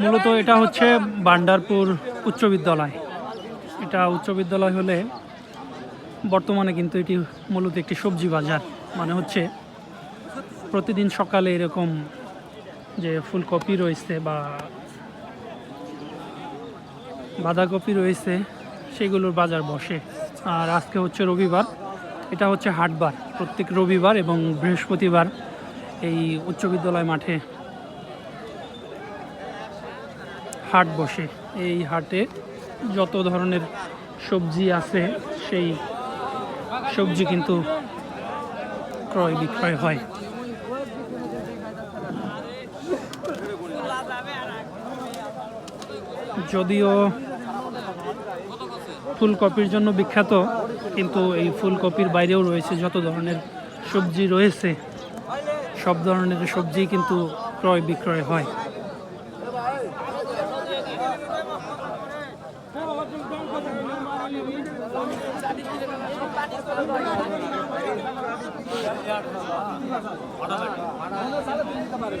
মূলত এটা হচ্ছে ভান্ডারপুর উচ্চ বিদ্যালয়। এটা উচ্চ বিদ্যালয় হলে বর্তমানে কিন্তু এটি মূলত একটি সবজি বাজার। মানে হচ্ছে প্রতিদিন সকালে এরকম যে ফুলকপি রয়েছে বা বাঁধাকপি রয়েছে সেগুলোর বাজার বসে। আর আজকে হচ্ছে রবিবার, এটা হচ্ছে হাটবার। প্রত্যেক রবিবার এবং বৃহস্পতিবার এই উচ্চ বিদ্যালয় মাঠে হাট বসে। এই হাটে যত ধরনের সবজি আছে সেই সবজি কিন্তু ক্রয় বিক্রয় হয়। যদিও ফুলকপির জন্য বিখ্যাত, কিন্তু এই ফুলকপির বাইরেও রয়েছে যত ধরনের সবজি রয়েছে, সব ধরনের সবজি কিন্তু ক্রয় বিক্রয় হয়।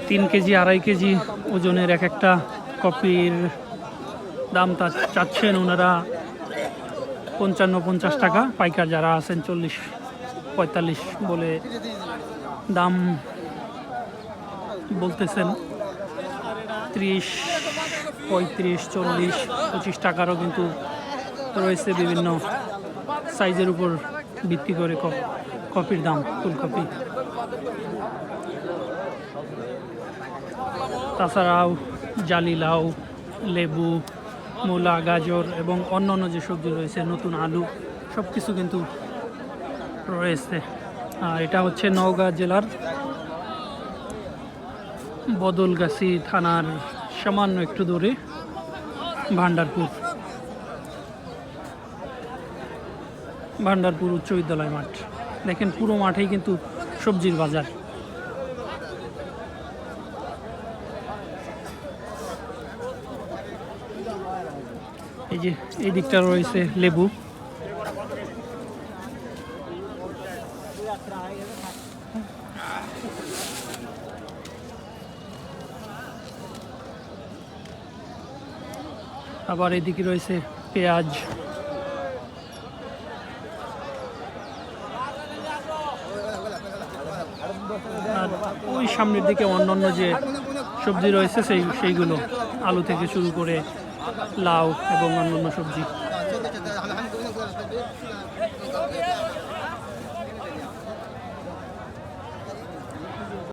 তিন কেজি 2.5 কেজি ওজনের এক একটা কপির দাম চাচ্ছেন ওনারা 55-50 টাকা। পাইকার যারা আছেন 40-45 বলে দাম বলতেছেন। 30-35-40-25 টাকারও কিন্তু রয়েছে বিভিন্ন সাইজের উপর ভিত্তি করে কপির দাম। ফুলকপি তাছাড়াও জালি লাউ, লেবু, মূলা, গাজর এবং অন্যান্য যে সবজি রয়েছে, নতুন আলু, সব কিছু কিন্তু রয়েছে। আর এটা হচ্ছে নওগাঁ জেলার বদলগাছি থানার সামান্য একটু দূরে ভান্ডারপুর উচ্চ বিদ্যালয় মাঠ। দেখেন পুরো মাঠেই কিন্তু সবজির বাজার। এই যে এই দিকটা রয়েছে লেবু, আবার এদিকে রয়েছে পেঁয়াজ, আর ওই সামনের দিকে অন্যান্য যে সবজি রয়েছে সেইগুলো, আলু থেকে শুরু করে লাউ এবং অন্যান্য সবজি।